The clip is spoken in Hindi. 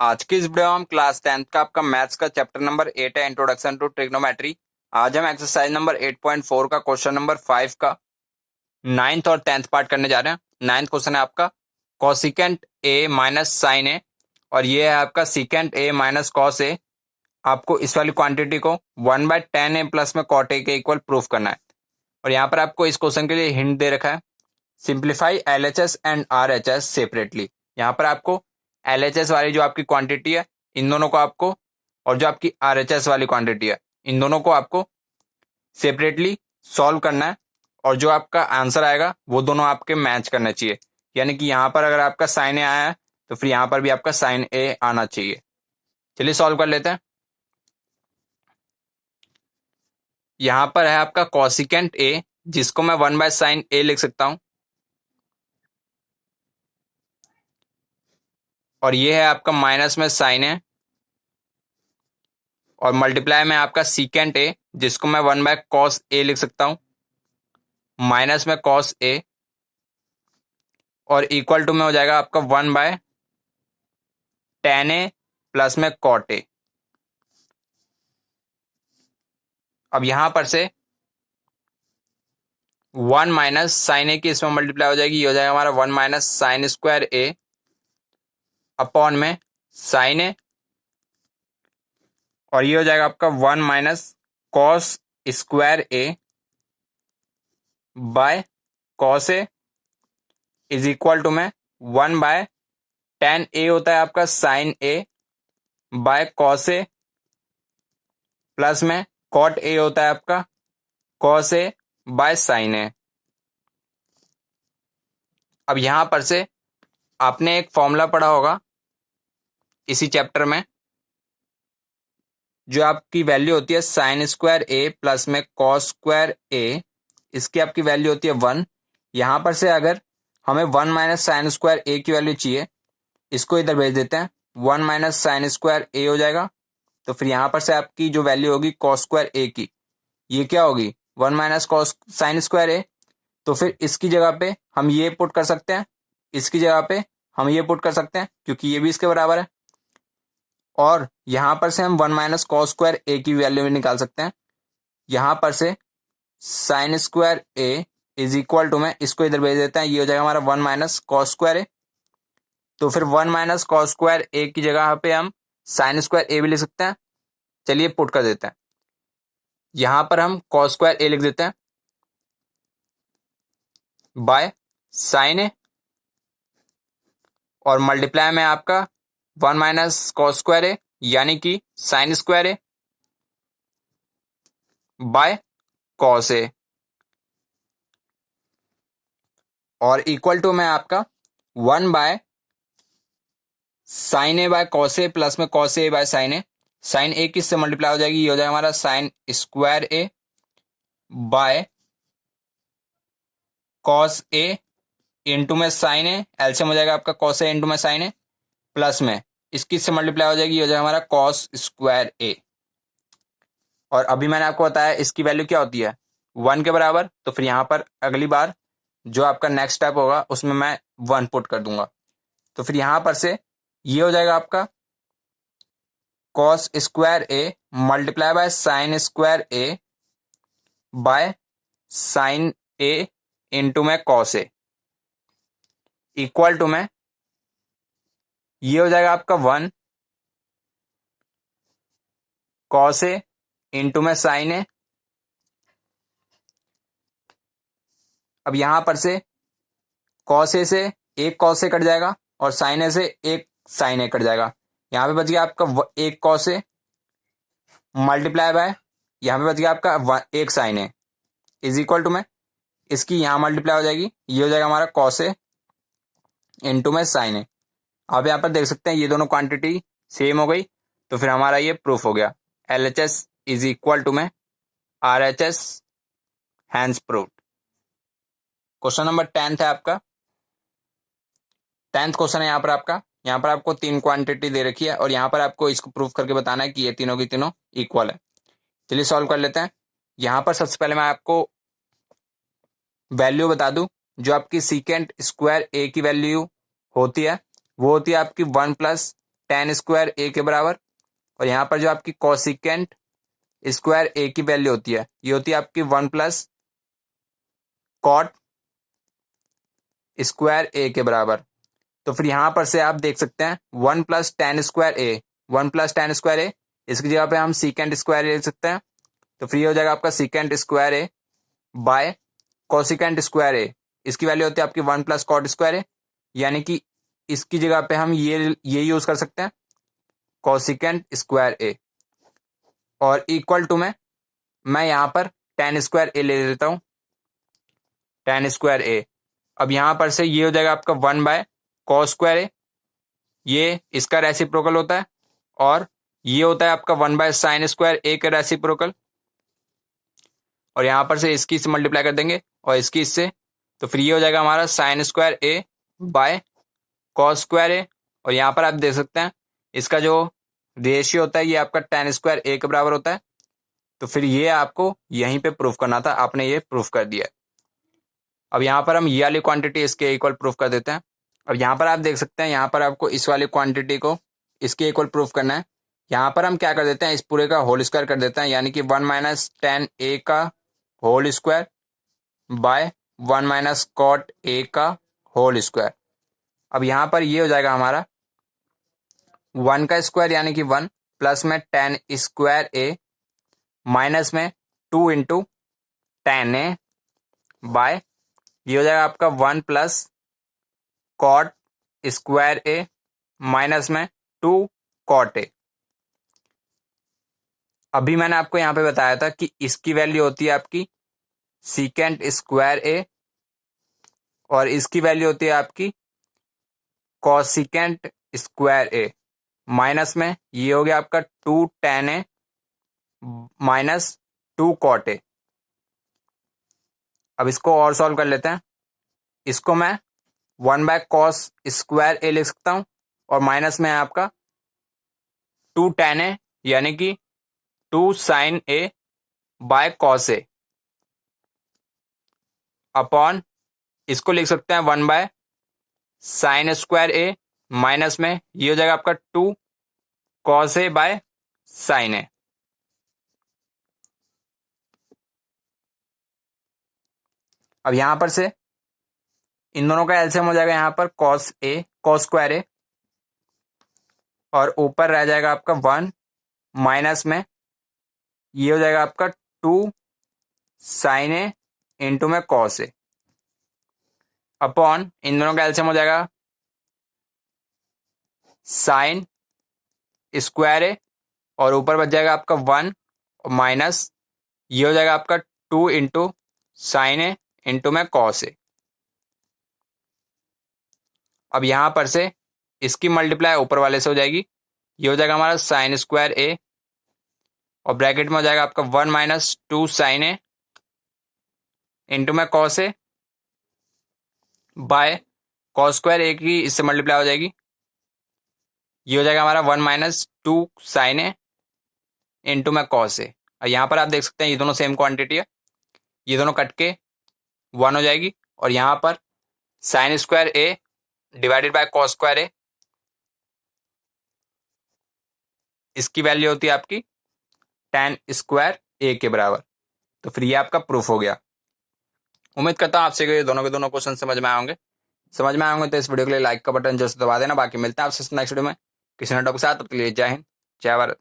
आज की इस वीडियो में हम क्लास 10th का आपका मैथ्स का चैप्टर नंबर 8 है, इंट्रोडक्शन टू ट्रिग्नोमेट्री। आज हम एक्सरसाइज नंबर 8.4 का क्वेश्चन नंबर 5 का 9th और 10th पार्ट करने जा रहे हैं। 9th क्वेश्चन है आपका cosecant A minus sign A, और ये है आपका secant A minus cos A. आपको इस वाली क्वांटिटी को 1/10 ए प्लस में कॉट ए के इक्वल प्रूफ करना है। और यहाँ पर आपको इस क्वेश्चन के लिए हिंट दे रखा है, simplify LHS and RHS separately. यहाँ पर आपको एलएचएस वाली जो आपकी क्वांटिटी है इन दोनों को आपको, और जो आपकी आरएचएस वाली क्वांटिटी है इन दोनों को आपको सेपरेटली सॉल्व करना है। और जो आपका आंसर आएगा वो दोनों आपके मैच करना चाहिए। यानी कि यहाँ पर अगर आपका साइन ए आया है तो फिर यहाँ पर भी आपका साइन ए आना चाहिए। चलिए सॉल्व कर लेते हैं। यहाँ पर है आपका कॉसिकेंट ए, जिसको मैं 1/sin ए लिख सकता हूं, और ये है आपका माइनस में साइन ए, और मल्टीप्लाई में आपका सीकेंट ए, जिसको मैं 1/cos ए लिख सकता हूं, माइनस में cos ए, और इक्वल टू में हो जाएगा आपका 1/tan ए प्लस में cot ए। अब यहां पर से 1 माइनस साइन ए की इसमें मल्टीप्लाई हो जाएगी, ये हो जाएगा हमारा 1 minus sine square A upon में साइन ए, और ये हो जाएगा आपका 1 minus cos square A by cos A is equal to में 1/tan ए होता है आपका sine A by cos A, plus में कॉट ए होता है आपका cos A by sine A. अब यहां पर से आपने एक फॉर्मूला पढ़ा होगा इसी चैप्टर में, जो आपकी वैल्यू होती है साइन स्क्वायर ए प्लस में कॉस स्क्वायर ए, इसकी आपकी वैल्यू होती है 1। यहां पर से अगर हमें 1 माइनस साइन स्क्वायर ए की वैल्यू चाहिए, इसको इधर भेज देते हैं, 1 माइनस साइन स्क्वायर ए हो जाएगा। तो फिर यहां पर से आपकी जो वैल्यू होगी कॉस स्क्वायर ए की, ये क्या होगी 1 माइनस कॉस साइन स्क्वायर ए। तो फिर इसकी जगह पे हम ये पुट कर सकते हैं, इसकी जगह पे हम ये पुट कर सकते हैं, क्योंकि ये भी इसके बराबर है। और यहां पर से हम 1 माइनस कॉस स्क्वायर ए की वैल्यू भी निकाल सकते हैं। यहां पर से sine square A is equal to में इसको इधर भेज देते हैं, ये हो जाएगा हमारा 1 माइनस कॉस स्क्वायर ए। तो फिर 1 माइनस कॉस स्क्वायर ए की जगह पे हम साइन स्क्वायर ए भी लिख सकते हैं। चलिए पुट कर देते हैं, यहां पर हम कॉस स्क्वायर ए लिख देते हैं बाय साइन ए, और मल्टीप्लाई में आपका 1 माइनस कॉस स्क्वायर ए यानी कि sine square A by cos A, और इक्वल टू में आपका 1 by sine A by cos A plus में cos A by sine A. Sine A किससे मल्टीप्लाई हो जाएगी, ये हो जाएगा हमारा sine square A by cos A into में साइन ए, एलसीएम हो जाएगा आपका कॉस ए इंटू में साइन ए, प्लस में इसकी से मल्टीप्लाई हो जाएगी, ये हो जाएगा हमारा कॉस स्क्वायर ए। और अभी मैंने आपको बताया इसकी वैल्यू क्या होती है 1 के बराबर। तो फिर यहाँ पर अगली बार जो आपका नेक्स्ट स्टेप होगा उसमें मैं 1 पुट कर दूंगा। तो फिर यहाँ पर से ये हो जाएगा आपका cos square A multiply by sine square A by sine A into में कॉस ए, इक्वल टू में ये हो जाएगा आपका 1 कॉस ए इंटू में साइन ए। अब यहां पर से कॉस ए से एक कॉस ए कट जाएगा, और साइन ए से एक साइन ए कट जाएगा। यहां पे बच गया आपका एक कॉस ए मल्टीप्लाई बाय, यहां पे बच गया आपका एक sine A is equal to में इसकी यहां मल्टीप्लाई हो जाएगी, ये हो जाएगा हमारा कॉस ए इंटू में साइन ए। आप यहाँ पर देख सकते हैं ये दोनों क्वांटिटी सेम हो गई। तो फिर हमारा ये प्रूफ हो गया, LHS इज इक्वल टू में RHS, hence proved. Question number 10th है आपका, 10th क्वेश्चन है यहाँ पर आपका। यहाँ पर आपको 3 क्वांटिटी दे रखी है, और यहाँ पर आपको इसको प्रूफ करके बताना है कि ये तीनों की तीनों इक्वल है। चलिए सॉल्व कर लेते हैं। यहाँ पर सबसे पहले मैं आपको वैल्यू बता दूं, जो आपकी सीकेंट स्क्वायर ए की वैल्यू होती है वो होती है आपकी 1 प्लस टेन स्क्वायर ए के बराबर, और यहाँ पर जो आपकी कोसिकेंट स्क्वायर ए की वैल्यू होती है ये होती है आपकी 1 प्लस कॉट स्क्वायर ए के बराबर। तो फिर यहां पर से आप देख सकते हैं 1 plus ten square A, 1 plus ten square A, इसकी जगह पे हम सीकेंट स्क्वायर ले सकते हैं। तो फिर ये हो जाएगा आपका secant square A bye cosecant square A, इसकी वैल्यू होती है आपकी 1 प्लस कॉट स्क्वायर ए, यानी कि इसकी जगह पे हम ये यूज कर सकते हैं कोसिकेंट स्क्वायर ए, और इक्वल टू में मैं यहाँ पर टेन स्क्वायर ए ले लेता हूँ, टेन स्क्वायर ए। अब यहां पर से ये हो जाएगा आपका 1 बाय कॉस स्क्वायर ए, ये इसका रेसिप्रोकल होता है, और ये होता है आपका 1 बाय साइन स्क्वायर ए का रेसिप्रोकल, और यहां पर से इसकी से मल्टीप्लाई कर देंगे और इसकी इससे, तो फिर ये हो जाएगा हमारा sine square A by cos square A, और यहाँ पर आप देख सकते हैं इसका जो रेशियो होता है ये आपका टेन स्क्वायर ए के बराबर होता है। तो फिर ये आपको यहीं पे प्रूफ करना था, आपने ये प्रूफ कर दिया। अब यहाँ पर हम ये वाली क्वांटिटी इसके इक्वल प्रूफ कर देते हैं। अब यहाँ पर आप देख सकते हैं यहाँ पर आपको इस वाली क्वांटिटी को इसके इक्वल प्रूफ करना है। यहाँ पर हम क्या कर देते हैं, इस पूरे का होल स्क्वायर कर देते हैं, यानी कि 1 माइनस टेन ए का whole square by 1 minus cot A का होल स्क्वायर। अब यहाँ पर ये हो जाएगा हमारा 1 का स्क्वायर यानी कि 1 प्लस में टेन स्क्वायर ए माइनस में 2 इंटू टेन ए बाय ये हो जाएगा आपका 1 plus cot square A minus में 2 कॉट ए। अभी मैंने आपको यहां पे बताया था कि इसकी वैल्यू होती है आपकी सीकेंट स्क्वायर ए, और इसकी वैल्यू होती है आपकी कॉसिकेंट स्क्वायर ए, माइनस में ये हो गया आपका 2 tan A minus 2 cot A. अब इसको और सॉल्व कर लेते हैं। इसको मैं 1 बाय कॉस स्क्वायर ए लिख सकता हूं, और माइनस में है आपका 2 टेन ए यानी कि 2 sine A by cos A, upon इसको लिख सकते हैं 1 by sine square A, minus में ये हो जाएगा आपका 2 cos A by sine A. अब यहां पर से इन दोनों का एलसीएम हो जाएगा यहाँ पर cos A cos square A, और ऊपर रह जाएगा आपका 1 माइनस में ये हो जाएगा आपका 2 साइन ए इंटू में कॉस ए, अपॉन इन दोनों का एलसीएम हो जाएगा साइन स्क्वायर ए, और ऊपर बच जाएगा आपका 1 माइनस ये हो जाएगा आपका 2 इंटू साइन ए इंटू में कॉस ए। अब यहां पर से इसकी मल्टीप्लाई ऊपर वाले से हो जाएगी, ये हो जाएगा हमारा साइन स्क्वायर ए, और ब्रैकेट में हो जाएगा आपका 1 माइनस 2 साइन ए इंटू में cos A by cos square A की इससे मल्टीप्लाई हो जाएगी, ये हो जाएगा हमारा 1 माइनस 2 साइन ए इंटू में कॉस ए। और यहाँ पर आप देख सकते हैं ये दोनों सेम क्वांटिटी है, ये दोनों कट के 1 हो जाएगी, और यहाँ पर sine square A divided by cos square A, इसकी वैल्यू होती है आपकी टेन स्क्वायर ए के बराबर। तो फिर ये आपका प्रूफ हो गया। उम्मीद करता हूँ आपसे ये दोनों के दोनों क्वेश्चन समझ में आए होंगे। समझ में आए होंगे तो इस वीडियो के लिए लाइक का बटन जरूर दबा देना। बाकी मिलते हैं आपसे नेक्स्ट वीडियो में किसी नए टॉपिक के साथ। तब तक के लिए जय हिंद, जय भारत।